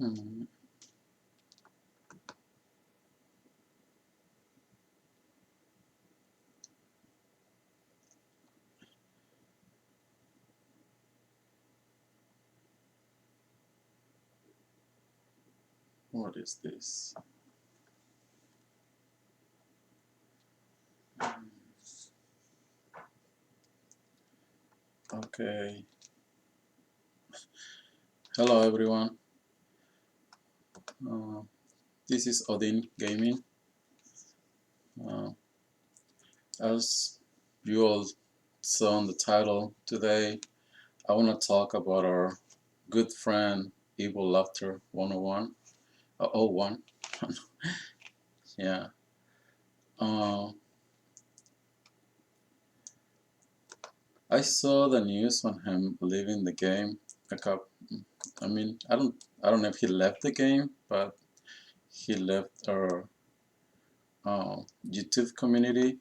Hmm. What is this? Okay. Hello everyone. Uh, this is Odin Gaming. Uh, as you all saw in the title, today I want to talk about our good friend Evil Laughter 101. 01. Yeah. Uh, I saw the news on him leaving the game. A couple, I mean, I don't know if he left the game, but he left our YouTube community,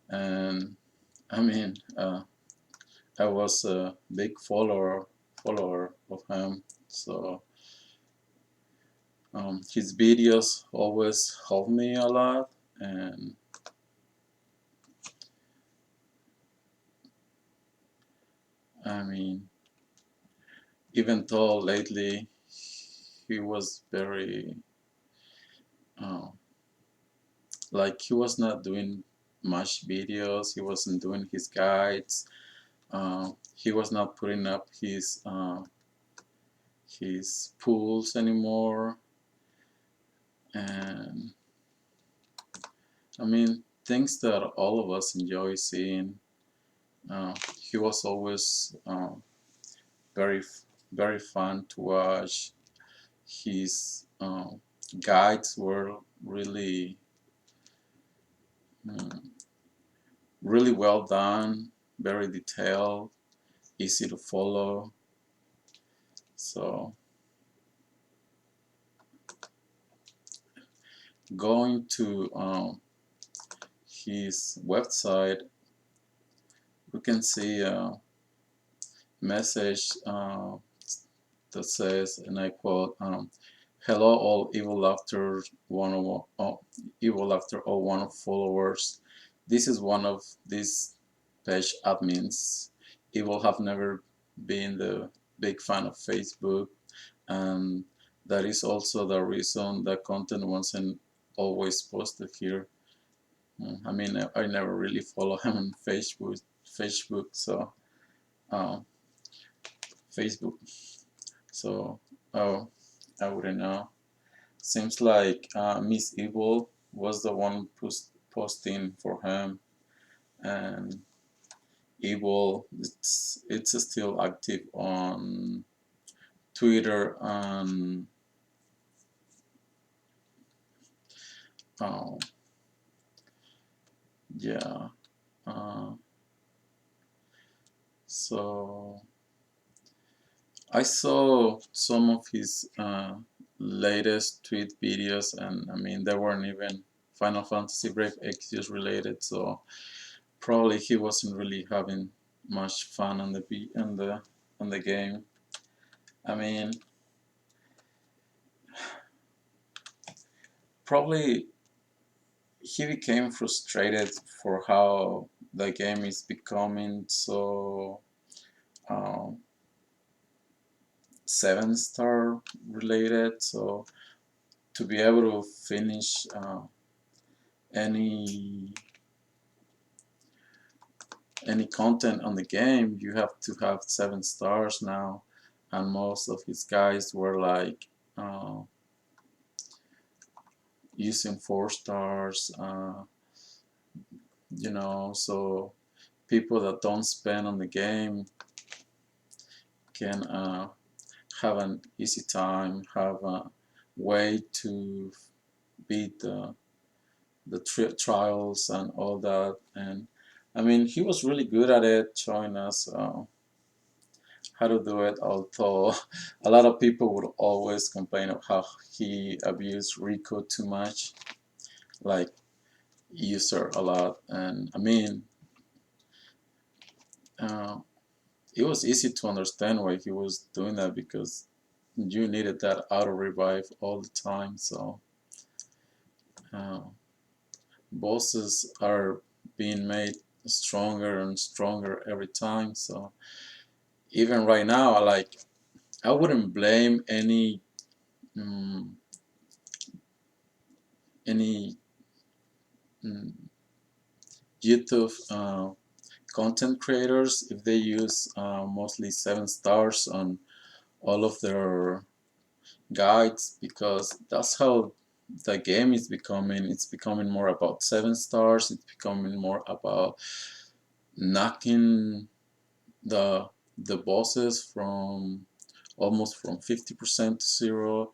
and I mean, I was a big follower of him, so his videos always help me a lot, and I mean, even though lately he was very uh, like he was not doing much videos, he wasn't doing his guides, he was not putting up his pools anymore, and I mean things that all of us enjoy seeing. He was always very very fun to watch. His guides were really mm, really well done, very detailed, easy to follow. So going to his website, we can see a message that says, and I quote, "Hello, all Evil Laughter 101, Evil Laughter 01 followers. This is one of these page admins. Evil have never been the big fan of Facebook, and that is also the reason the content wasn't always posted here. I mean, I never really follow him on Facebook, so uh, Facebook. So, oh, I wouldn't know. Seems like Miss Evil was the one posting for him, and Evil it's still active on Twitter and oh yeah. Uh, so I saw some of his latest tweet videos, and I mean they weren't even Final Fantasy Brave Exvious related, so probably he wasn't really having much fun on the game. I mean, probably he became frustrated for how the game is becoming so um, 7-star related. So to be able to finish any any content on the game, you have to have 7 stars now, and most of his guys were like using 4 stars. So people that don't spend on the game can have an easy time, have a way to beat the trials and all that. And I mean, he was really good at it, showing us how to do it. Although a lot of people would always complain of how he abused Rico too much, like user a lot. And I mean, uh, it was easy to understand why he was doing that because you needed that auto revive all the time. So uh, bosses are being made stronger and stronger every time. So even right now, I wouldn't blame um, any um, YouTube content creators if they use mostly 7 stars on all of their guides, because that's how the game is becoming. It's becoming more about 7 stars. It's becoming more about knocking the bosses from almost from 50% to zero.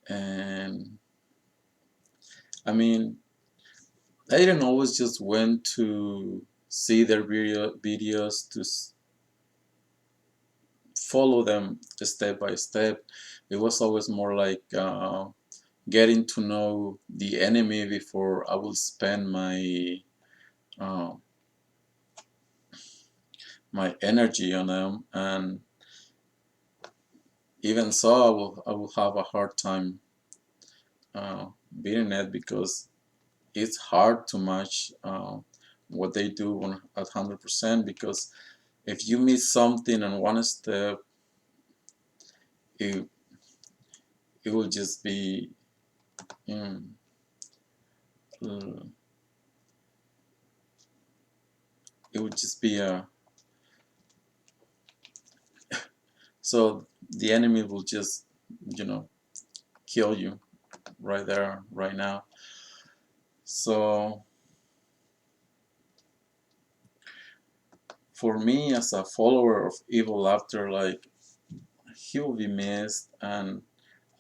And I mean, I didn't always just went to see their videos to follow them step by step. It was always more like getting to know the enemy before I will spend uh, my energy on them. And even so, I will have a hard time beating it, because it's hard to match what they do at 100%. Because if you miss something on one step, it, it will just be um, uh, it would just be a so the enemy will just, you know, kill you right there, right now. So for me, as a follower of Evil Laughter, like, he will be missed, and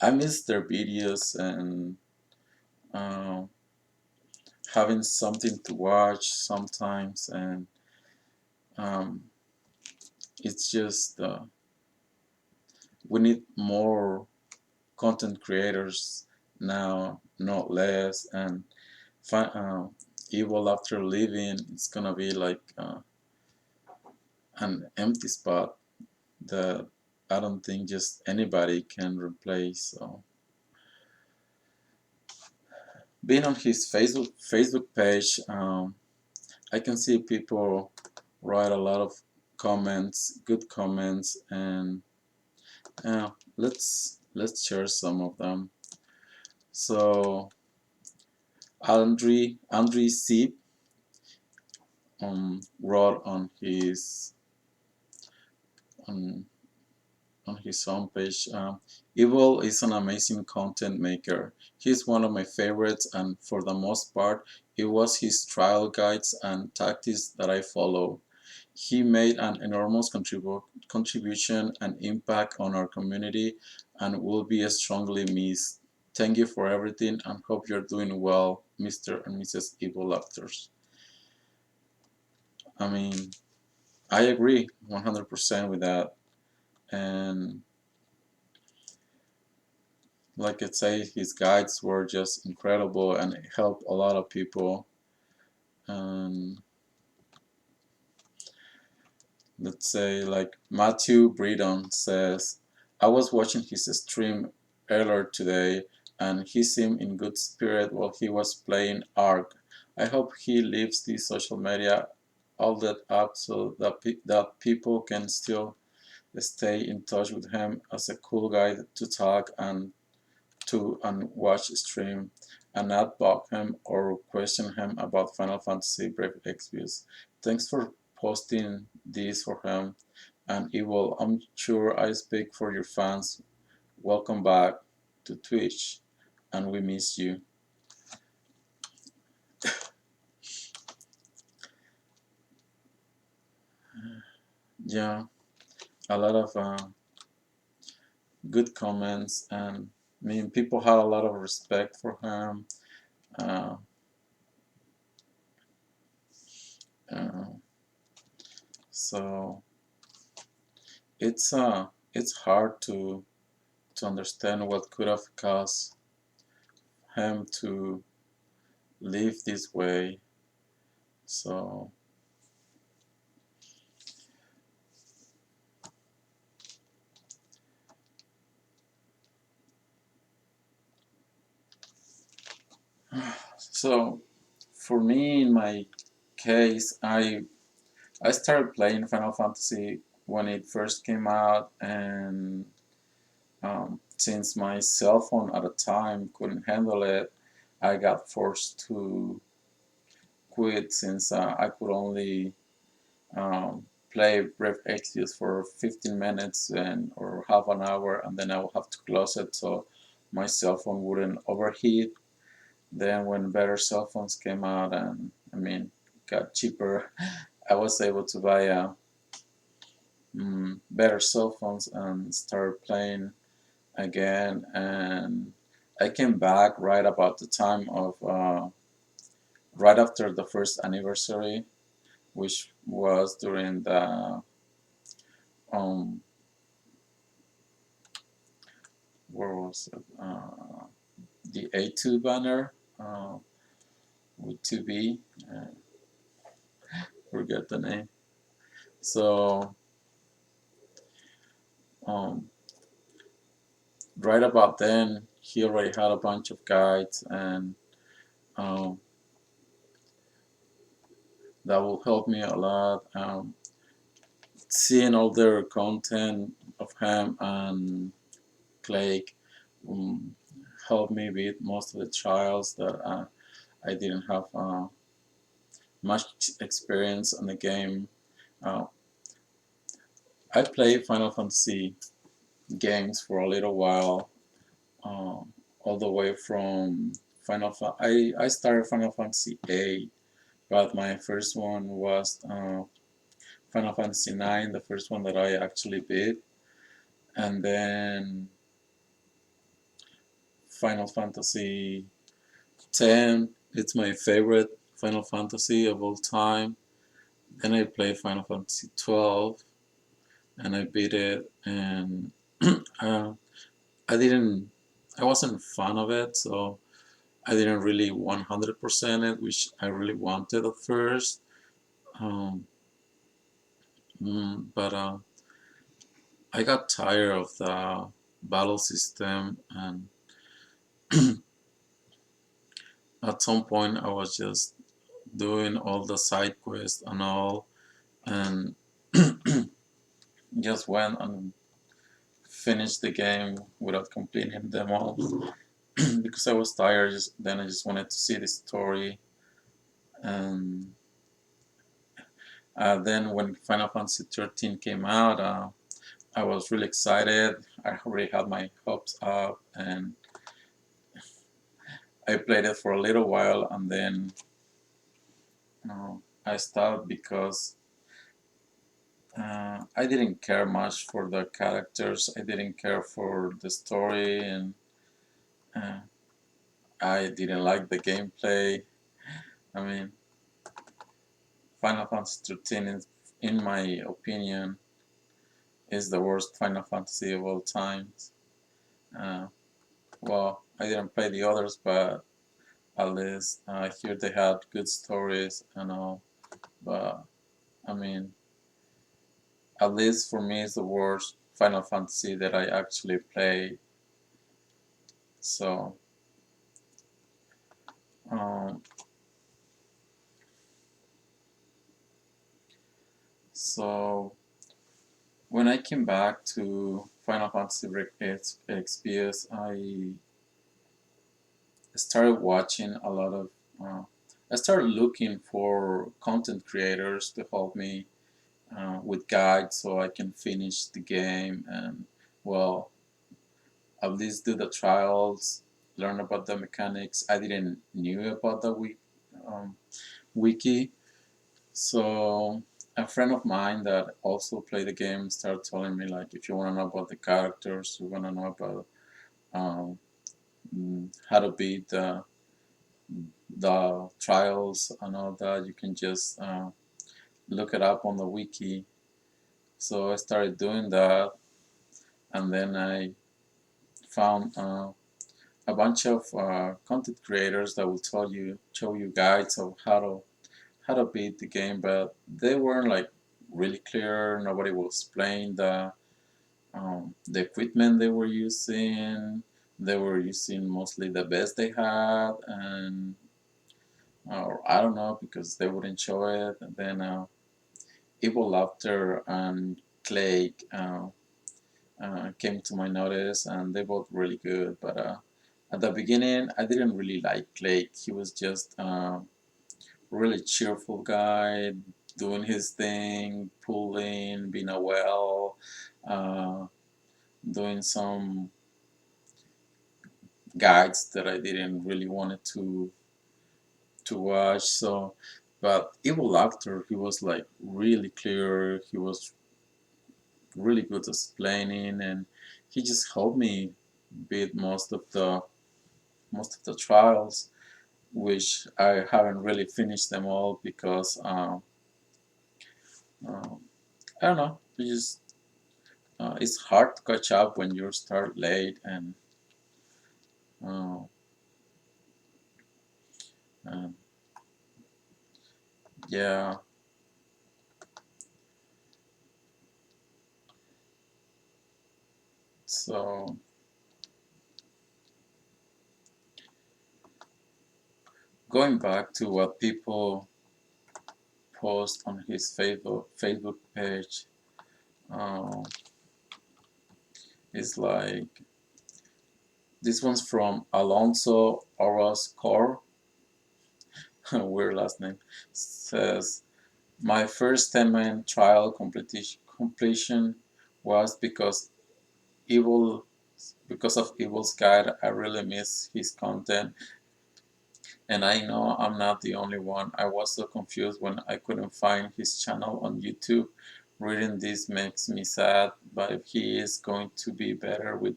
I miss their videos, and uh, having something to watch sometimes. And um, it's just we need more content creators now, not less. And Evil After Living, it's gonna be like an empty spot that I don't think just anybody can replace. So being on his Facebook page, I can see people write a lot of comments, good comments, and let's share some of them. So Andre C wrote on on his homepage. Evil is an amazing content maker. He's one of my favorites, and for the most part, it was his trial guides and tactics that I follow. He made an enormous contribution and impact on our community, and will be strongly missed. Thank you for everything, and hope you're doing well, Mr. and Mrs. Evil Actors. I mean, I agree 100% with that. And like I say, his guides were just incredible, and it helped a lot of people. And let's say, like, Matthew Bredon says, I was watching his stream earlier today, and he seemed in good spirit while he was playing Ark. I hope he leaves the social media all that up so that that people can still stay in touch with him as a cool guy to talk to and watch stream, and not bug him or question him about Final Fantasy Brave Exvious. Thanks for posting this for him. And Evil, I'm sure I speak for your fans. Welcome back to Twitch, and we miss you. Yeah, a lot of good comments, and I mean, people had a lot of respect for him. Uh, uh, so it's hard to understand what could have caused him to live this way. So So for me, in my case, I started playing Final Fantasy when it first came out, and since my cell phone at the time couldn't handle it, I got forced to quit since I could only play Brief Exvious for 15 minutes and or half an hour, and then I would have to close it so my cell phone wouldn't overheat. Then when better cell phones came out and got cheaper, I was able to buy better cell phones and start playing again. And I came back right about the time of right after the first anniversary, which was during the um where was it? The A2 banner with 2B. Uh, Forget the name. So um, right about then, he already had a bunch of guides, and um, that will help me a lot. Seeing all their content of him and Clay um, helped me with most of the trials that I didn't have much experience on the game. Uh, I played Final Fantasy games for a little while, all the way from I started Final Fantasy 8, but my first one was Final Fantasy 9, the first one that I actually beat, and then Final Fantasy 10. It's my favorite Final Fantasy of all time. Then I played Final Fantasy 12, and I beat it, and uh, I didn't, I wasn't a fan of it, so I didn't really 100% it, which I really wanted at first. Um, but I got tired of the battle system, and at some point I was just doing all the side quests and all, and just went and finished the game without completing them all because I was tired. Then I just wanted to see the story, and then when Final Fantasy 13 came out, I was really excited. I already had my hopes up, and I played it for a little while, and then I stopped because I didn't care much for the characters. I didn't care for the story, and uh, I didn't like the gameplay. I mean, Final Fantasy 13, is, in my opinion, is the worst Final Fantasy of all times. Uh, well, I didn't play the others, but at least here they had good stories and all. But I mean, at least for me, it's the worst Final Fantasy that I actually played. So, um, so when I came back to Final Fantasy Exvious, I started watching a lot of. I started looking for content creators to help me with guides so I can finish the game and well at least do the trials, learn about the mechanics. I didn't knew about the wiki, so a friend of mine that also played the game started telling me like if you want to know about the characters, you want to know about um, how to beat the trials and all that, you can just look it up on the wiki. So I started doing that, and then I found a bunch of content creators that will show you guides of how to beat the game, but they weren't like really clear. Nobody will explain the equipment they were using. They were using mostly the best they had, and or I don't know, because they wouldn't show it. And then Evil Laughter and Clay came to my notice, and they both really good. But at the beginning, I didn't really like Clay. He was just really cheerful guy, doing his thing, pulling, being a well, uh, doing some guides that I didn't really wanted to watch. So, but Evil Actor, he was like really clear. He was really good at explaining, and he just helped me beat most of the trials, which I haven't really finished them all because um, I don't know. It's hard to catch up when you start late, uh, and yeah. So going back to what people post on his Facebook page, uh, is like this one's from Alonso Orozco, weird last name. Says my first 10-man trial completion was evil because of Evil's Guide. I really miss his content, and I know I'm not the only one. I was so confused when I couldn't find his channel on YouTube. Reading this makes me sad, but if he is going to be better with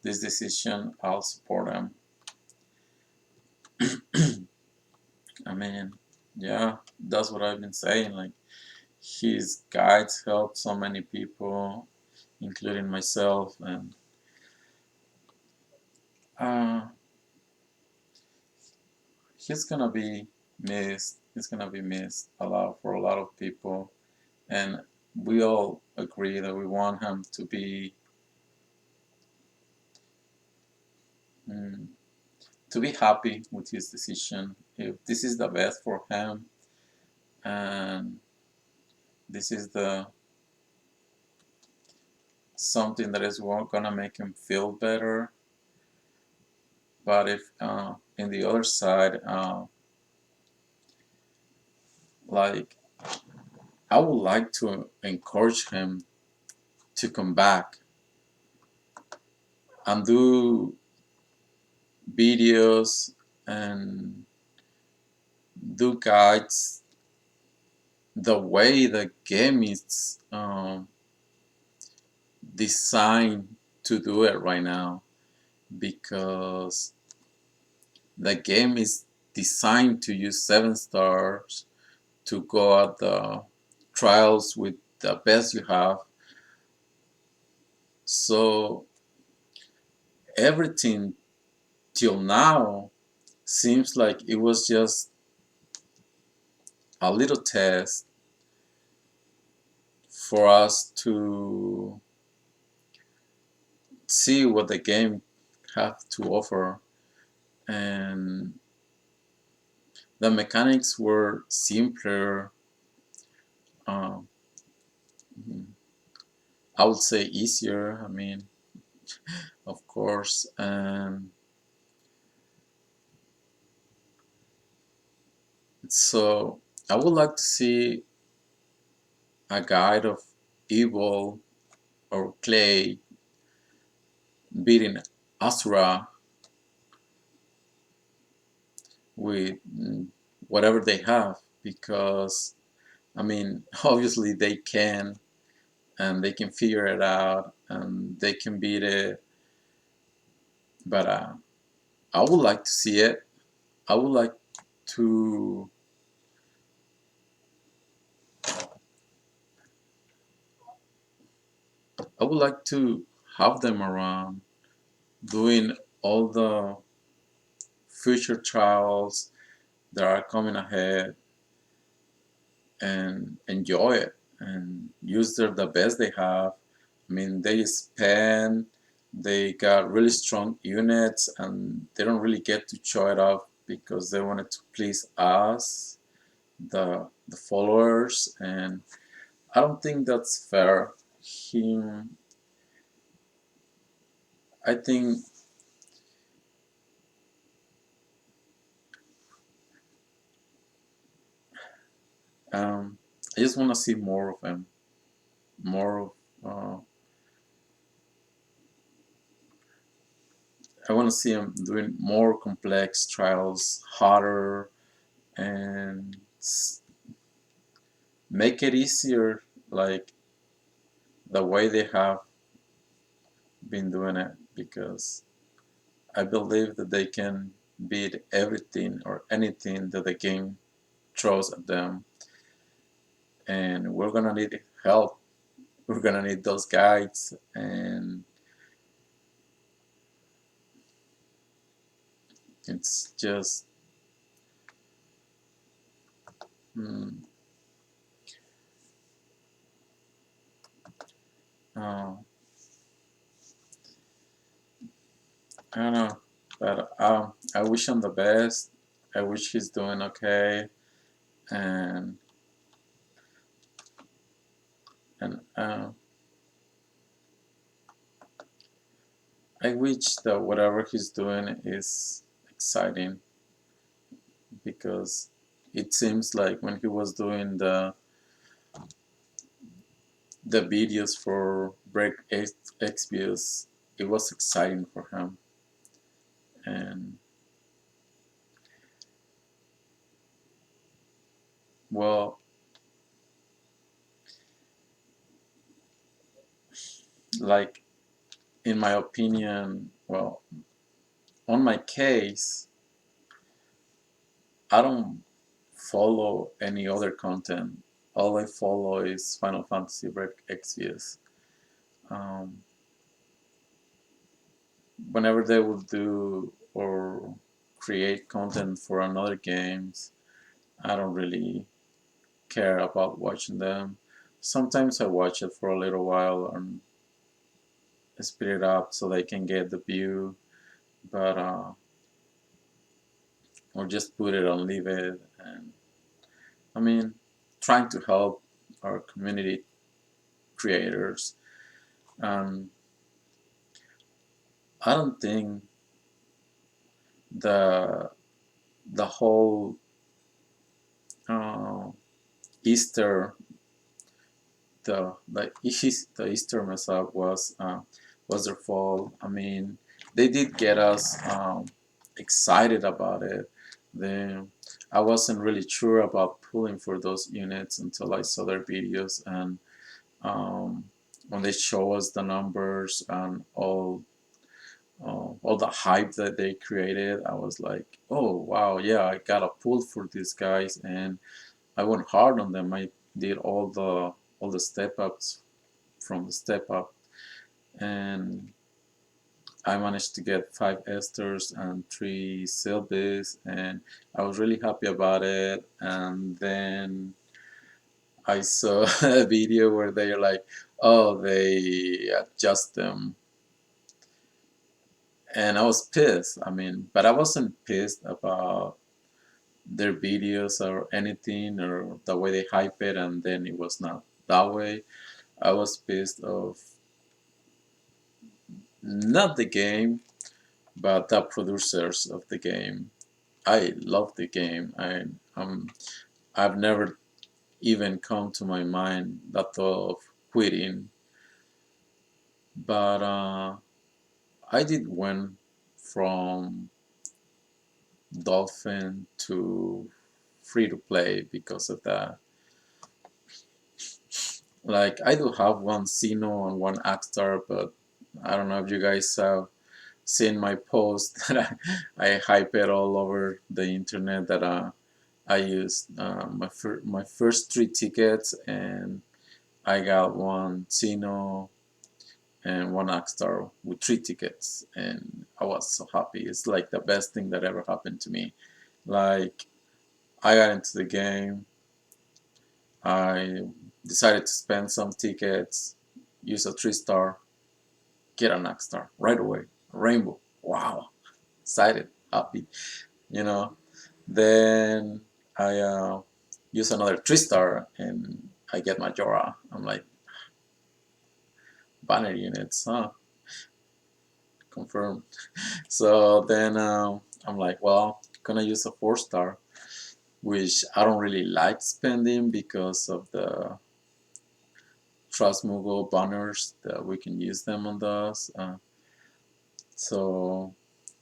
this decision, I'll support him. I mean, yeah, that's what I've been saying. Like, his guides help so many people, including myself, and uh, he's gonna be missed. He's gonna be missed a lot for a lot of people, and we all agree that we want him mm, to be happy with his decision. If this is the best for him, and this is the something that is gonna make him feel better. But if in the other side, like, I would like to encourage him to come back and do videos and do guides the way the game is designed to do it right now, because the game is designed to use 7 stars to go at the trials with the best you have. So everything till now seems like it was just a little test for us to see what the game have to offer. And the mechanics were simpler, um, I would say easier, I mean, of course. And so I would like to see a guide of Evil or Clay beating Asura with whatever they have, because I mean, obviously they can, and they can figure it out, and they can beat it. But I would like to see it. I would like to. I would like to have them around doing all the future trials that are coming ahead, and enjoy it and use the best they have. I mean, they got really strong units, and they don't really get to show it off because they wanted to please us, the followers, and I don't think that's fair. He, I think, I just want to see more of him, more. Uh, I want to see him doing more complex trials, harder, and make it easier, like the way they have been doing it, because I believe that they can beat everything or anything that the game throws at them, and we're gonna need help. We're gonna need those guides, and it's just mm, uh, I don't know, but I wish him the best. I wish he's doing okay, and and I wish that whatever he's doing is exciting, because it seems like when he was doing the videos for Break Exvious, it was exciting for him, and well, like in my opinion, well, on my case, I don't follow any other content. All I follow is Final Fantasy Break Exvious. Um, Whenever they will do or create content for another games, I don't really care about watching them. Sometimes I watch it for a little while and speed it up so they can get the view, but or just put it and leave it. And I mean, trying to help our community creators. Um, I don't think the the whole uh, Easter the Easter mess up was their fault. I mean, they did get us excited about it. Then I wasn't really sure about pulling for those units until I saw their videos, and um, when they show us the numbers and all the hype that they created, I was like, oh wow, yeah, I got a pull for these guys, and I went hard on them. I did all the step ups from the step up, and I managed to get 5 esters and 3 Sylvis, and I was really happy about it. And then I saw a video where they're like, oh, they adjust them, and I was pissed. I mean, but I wasn't pissed about their videos or anything or the way they hype it, and then it was not that way. I was pissed of not the game, but the producers of the game. I love the game. I've never even come to my mind the thought of quitting, but I did went from Dolphin to free to play because of that. Like I do have one Xeno and one Axstar, but I don't know if you guys have seen my post that I hype it all over the internet that I used my first 3 tickets, and I got one Xeno and one Axstar with 3 tickets, and I was so happy. It's like the best thing that ever happened to me. Like I got into the game, I decided to spend some tickets, use a 3 star, get an Axstar right away, a rainbow. Wow, excited, happy, you know. Then I use another 3-star and I get my Jora. I'm like, banner units, huh? Confirmed. So then I'm like, well, gonna use a 4-star, which I don't really like spending because of the Trust Moogle banners that we can use them on those. So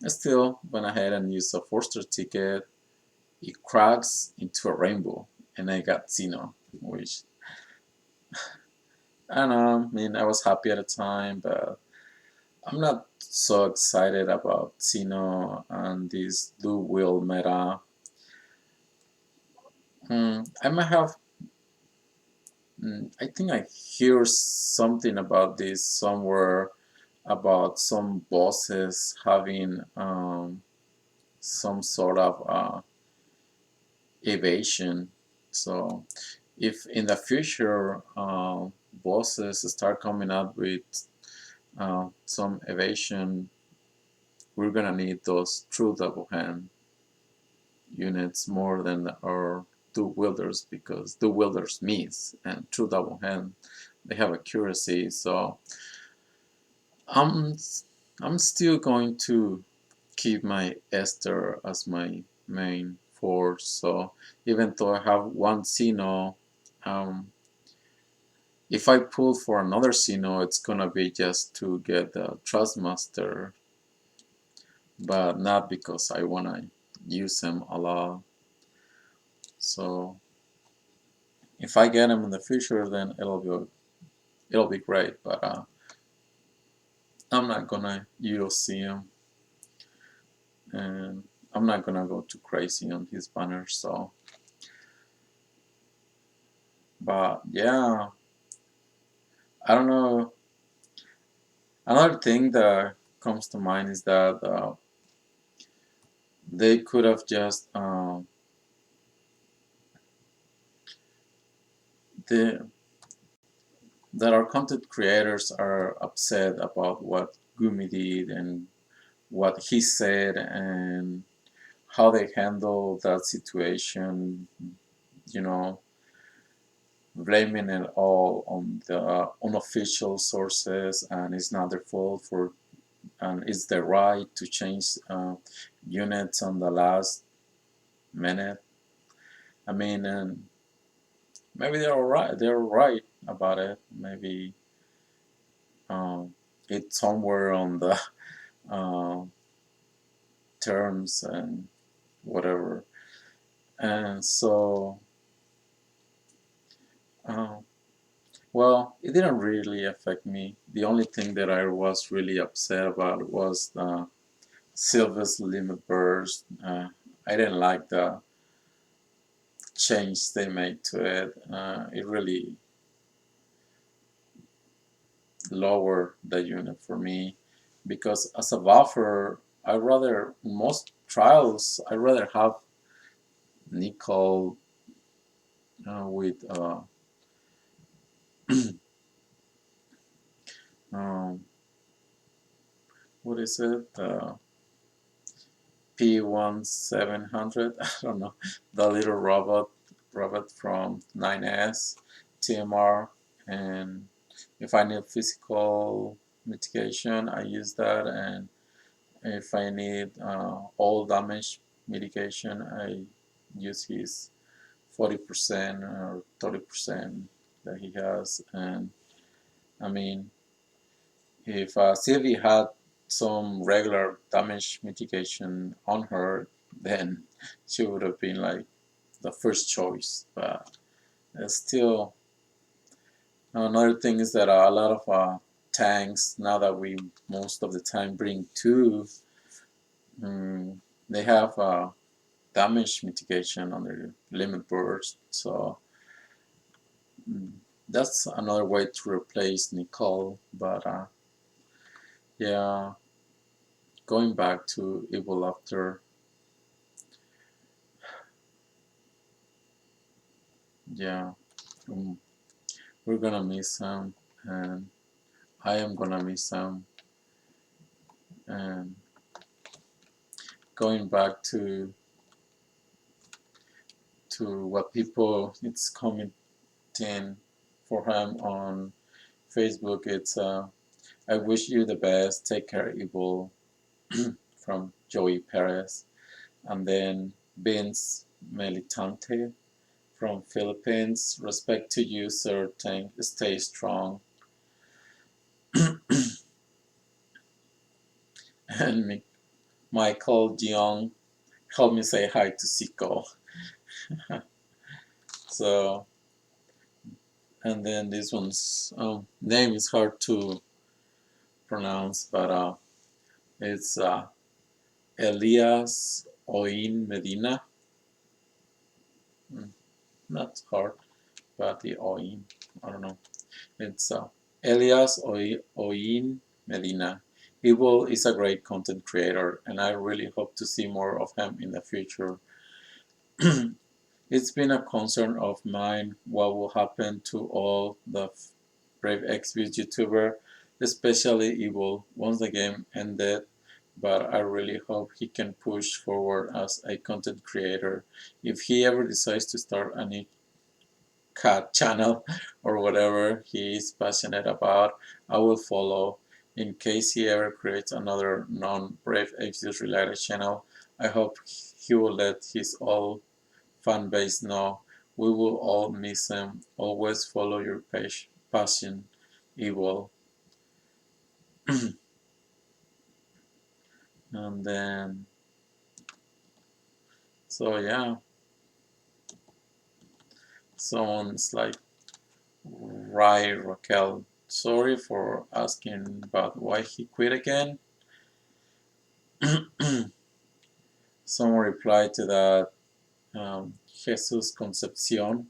I still went ahead and used a 4-star ticket. It cracks into a rainbow, and I got Xeno, which I don't know. I mean, I was happy at the time, but I'm not so excited about Xeno and this blue wheel meta. I might have. I think I hear something about this somewhere about some bosses having some sort of evasion. So if in the future bosses start coming up with some evasion, we're gonna need those true double hand units more than our two wielders, because two wielders miss and true double hand they have accuracy. So I'm I'm still going to keep my Esther as my main force. So even though I have one Xeno, um, if I pull for another Xeno, it's gonna be just to get the Trustmaster, but not because I wanna use him a lot. So if I get him in the future, then it'll be great. But I'm not gonna use him, and I'm not gonna go too crazy on his banner. So, but yeah, I don't know. Another thing that comes to mind is that they could have just the that our content creators are upset about what Gumi did and what he said and how they handle that situation. You know, blaming it all on the unofficial sources, and it's not their fault for, and it's their right to change units on the last minute. I mean, and maybe they're right. They're right about it. Maybe it's somewhere on the uh, terms and whatever. And so, uh, well, it didn't really affect me. The only thing that I was really upset about was the Silver's limit burst. I didn't like the change they made to it. It really lowered the unit for me, because as a buffer, I rather most trials I rather have nickel with um, what is it? P1700. I don't know, the little robot from 9S TMR. And if I need physical mitigation, I use that. And if I need all damage mitigation, I use his 40% or 30% that he has. And I mean, if Sylvie had some regular damage mitigation on her, then she would have been like the first choice. But still, another thing is that a lot of tanks, now that we most of the time bring two, they have damage mitigation on their limit burst. So that's another way to replace Nicole. But yeah, going back to Evil Laughter, yeah, um, we're gonna miss him, and I am gonna miss him. And going back to to what people it's commenting for him on Facebook. It's I wish you the best. Take care, Evil, from Joey Perez, and then Vince Melitante from Philippines. Respect to you, sir. Thank. Stay strong. And Michael Young, help me say hi to Siko. So, and then this one's name is hard to pronounce, but it's Elias Oin Medina. Mm, Not hard, but the Oin, I don't know. It's Elias Oin Medina. Evil is a great content creator, and I really hope to see more of him in the future. It's been a concern of mine what will happen to all the brave Exvious YouTuber, especially Evil, once the game ended, but I really hope he can push forward as a content creator. If he ever decides to start a new cat channel or whatever he is passionate about, I will follow. In case he ever creates another non-Brave Exvious related channel, I hope he will let his all fan base know. We will all miss him. Always follow your passion, Evil. And then, so yeah, someone's like, Rai Raquel, sorry for asking about why he quit again. Someone replied to that, Jesus Concepcion.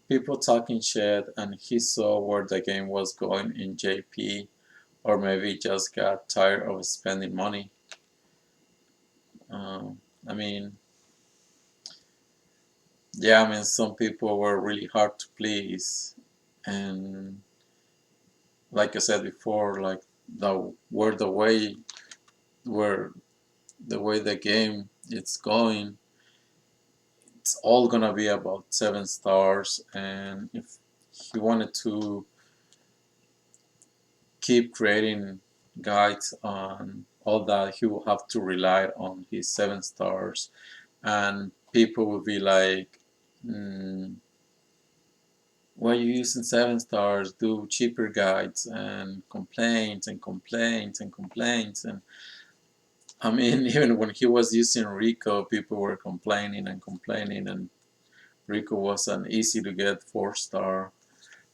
People talking shit and he saw where the game was going in JP, or maybe just got tired of spending money. I mean, yeah, I mean, some people were really hard to please, and like I said before, like the way where the way the game it's going, it's all gonna be about 7 stars, and if he wanted to keep creating guides on all that, he will have to rely on his 7 stars, and people will be like, why are you using 7 stars? Do cheaper guides, and complaints and complaints and complaints. And I mean, even when he was using Rico, people were complaining and complaining, and Rico was an easy to get 4 star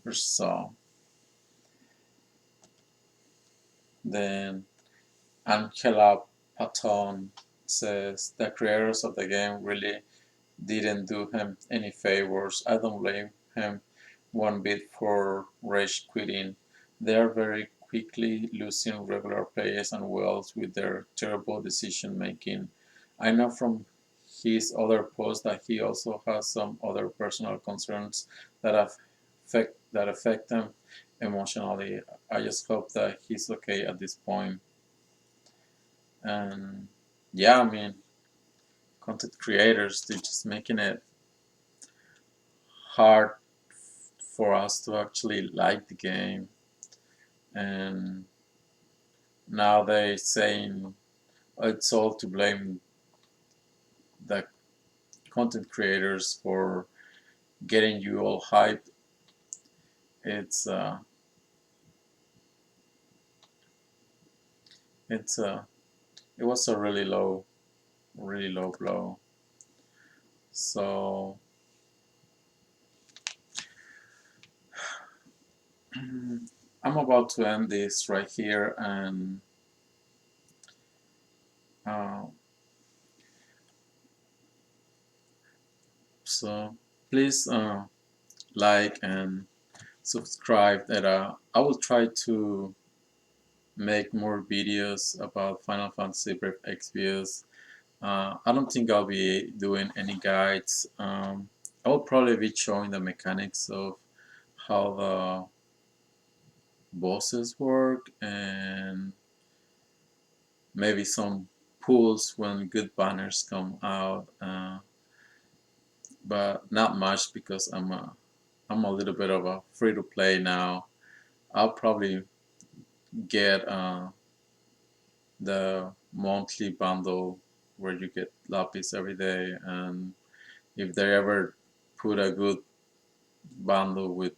or so. Then Angela Patton says the creators of the game really didn't do him any favors. I don't blame him one bit for rage quitting. They are very quickly losing regular players and wells with their terrible decision making. I know from his other posts that he also has some other personal concerns that affect him emotionally. I just hope that he's okay at this point. And yeah, I mean, content creators, they're just making it hard for us to actually like the game, and now they saying it's all to blame the content creators for getting you all hyped. It's it's it was a really low blow. So I'm about to end this right here, and uh, so please like and subscribe. That I will try to make more videos about Final Fantasy Brave Exvious. I don't think I'll be doing any guides. I will probably be showing the mechanics of how the bosses work, and maybe some pulls when good banners come out. but not much because I'm a little bit of a free to play now. I'll probably get the monthly bundle where you get lapis every day, and if they ever put a good bundle with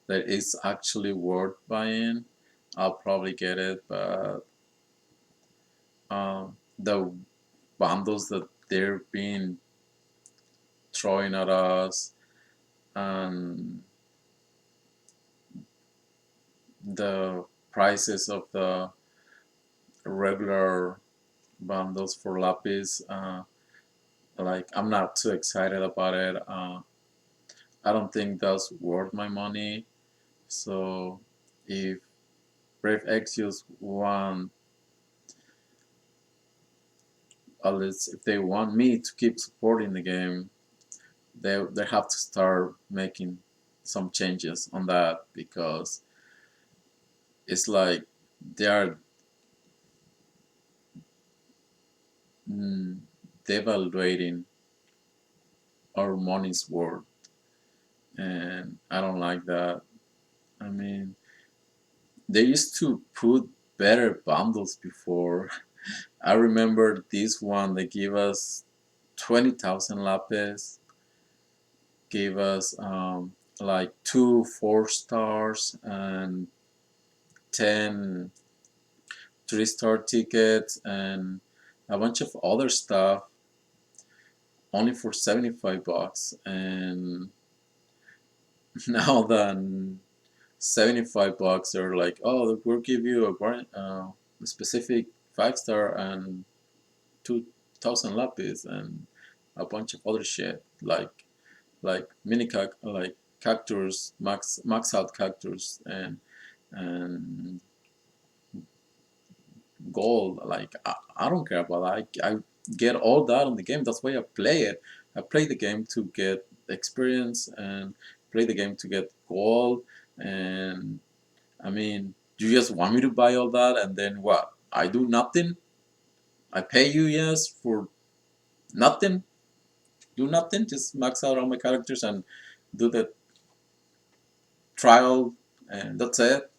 that is actually worth buying, I'll probably get it. But the bundles that they're being throwing at us, and the prices of the regular bundles for lapis, like I'm not too excited about it. I don't think that's worth my money. So if Brave Exvious want, at least if they want me to keep supporting the game, they have to start making some changes on that, because it's like they are mm, devaluating our money's worth, and I don't like that. I mean, they used to put better bundles before. I remember this one, they gave us 20,000 lapis, gave us like 2 4 stars and 10 3-star tickets and a bunch of other stuff, only for 75 bucks. And now the 75 bucks are like, oh, we'll give you a specific 5-star and 2,000 lapis and a bunch of other shit, like like cactus, max out cactus, and gold. Like I don't care about that. I get all that on the game. That's why I play it. I play the game to get experience and play the game to get gold. And I mean, you just want me to buy all that and then what? I do nothing. I pay you, yes, for nothing. Do nothing. Just max out all my characters and do the trial, and that's it.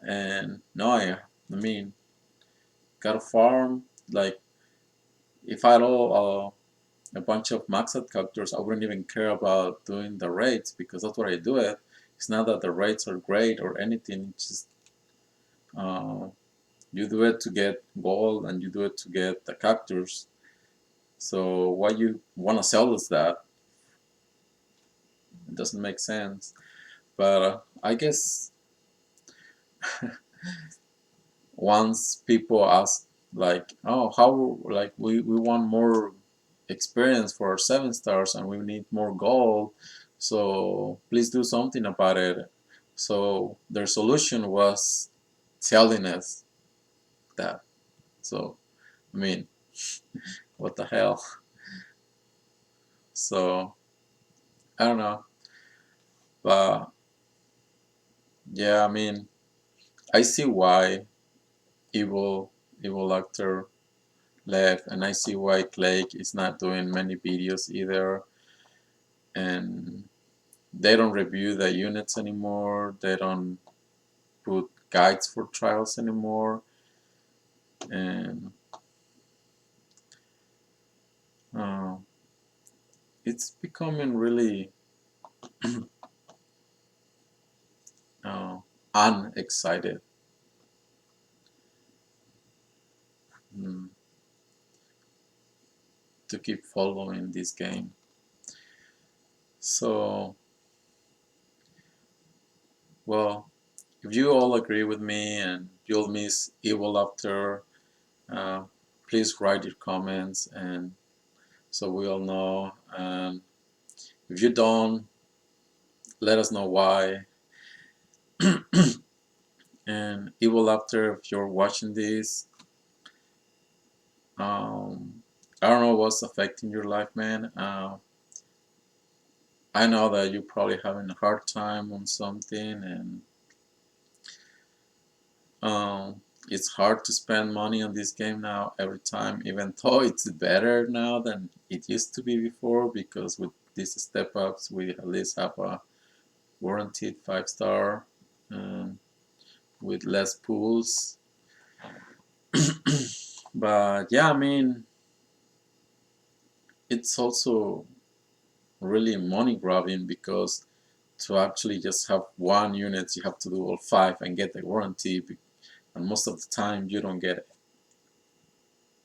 And no, I mean, gotta farm. Like if I roll a bunch of maxed out characters, I wouldn't even care about doing the raids, because that's what I do it. It's not that the raids are great or anything. It's just uh, you do it to get gold and you do it to get the characters. So why you wanna sell us that? It doesn't make sense. But I guess once people ask like, oh, how, like we want more experience for our 7 stars and we need more gold, so please do something about it. So their solution was telling us that. So I mean, what the hell? So I don't know, but yeah, I mean, I see why evil evil actor left, and I see why Clake is not doing many videos either, and they don't review the units anymore. They don't put guides for trials anymore, and uh, it's becoming really uh, unexcited mm, to keep following this game. So, well, if you all agree with me and you'll miss Evil After, uh, please write your comments, and so we all know. And if you don't, let us know why. And Evil After, if you're watching this, I don't know what's affecting your life, man. I know that you're probably having a hard time on something, and it's hard to spend money on this game now every time, even though it's better now than it used to be before, because with these step ups, we at least have a warranted 5-star with less pools. But yeah, I mean, it's also really money grabbing because to actually just have one unit, you have to do all 5 and get the warranty. And most of the time, you don't get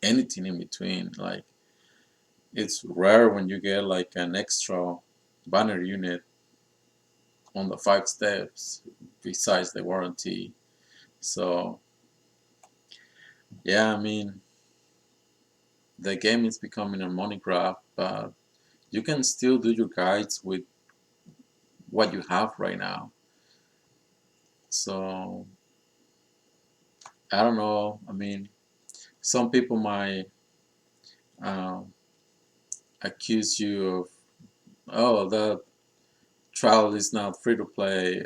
anything in between. Like, it's rare when you get like an extra banner unit on the 5 steps besides the warranty. So yeah, I mean, the game is becoming a money grab, but you can still do your guides with what you have right now. So I don't know. I mean, some people might um, accuse you of, oh, the trial is not free to play.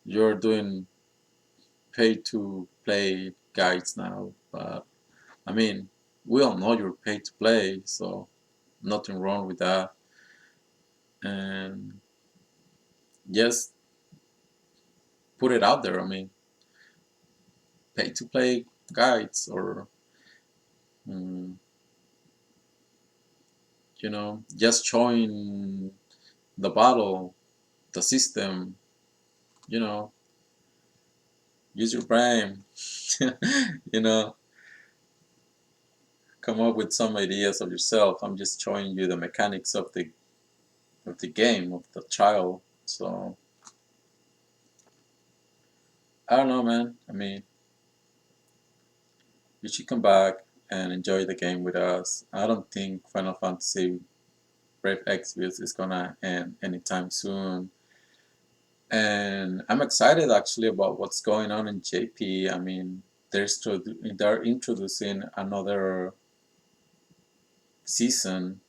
You're doing pay to play guides now. But I mean, we all know you're paid to play, so nothing wrong with that. And just put it out there. I mean, pay to play guides or mm, just join the battle, the system, you know, use your brain, you know, come up with some ideas of yourself. I'm just showing you the mechanics of the game, of the trial. So I don't know, man. I mean, you should come back and enjoy the game with us. I don't think Final Fantasy Brave Exvious is gonna end anytime soon. And I'm excited actually about what's going on in JP. I mean, they're introducing another season,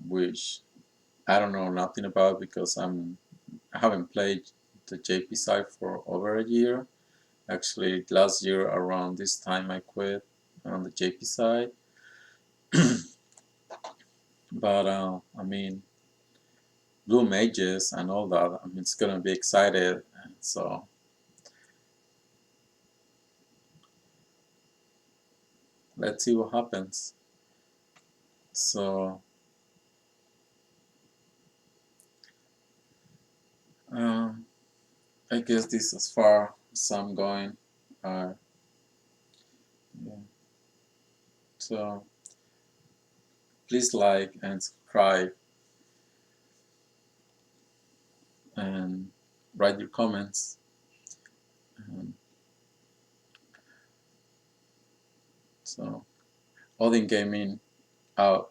which I don't know nothing about because I haven't played the JP side for over a year. Actually, last year around this time I quit on the JP side. But I mean, Blue Mages and all that. I mean, it's gonna be excited. So let's see what happens. So um, I guess this is as far as I'm going. Uh, yeah. So please like and subscribe and write your comments. Um, so Odin Gaming out.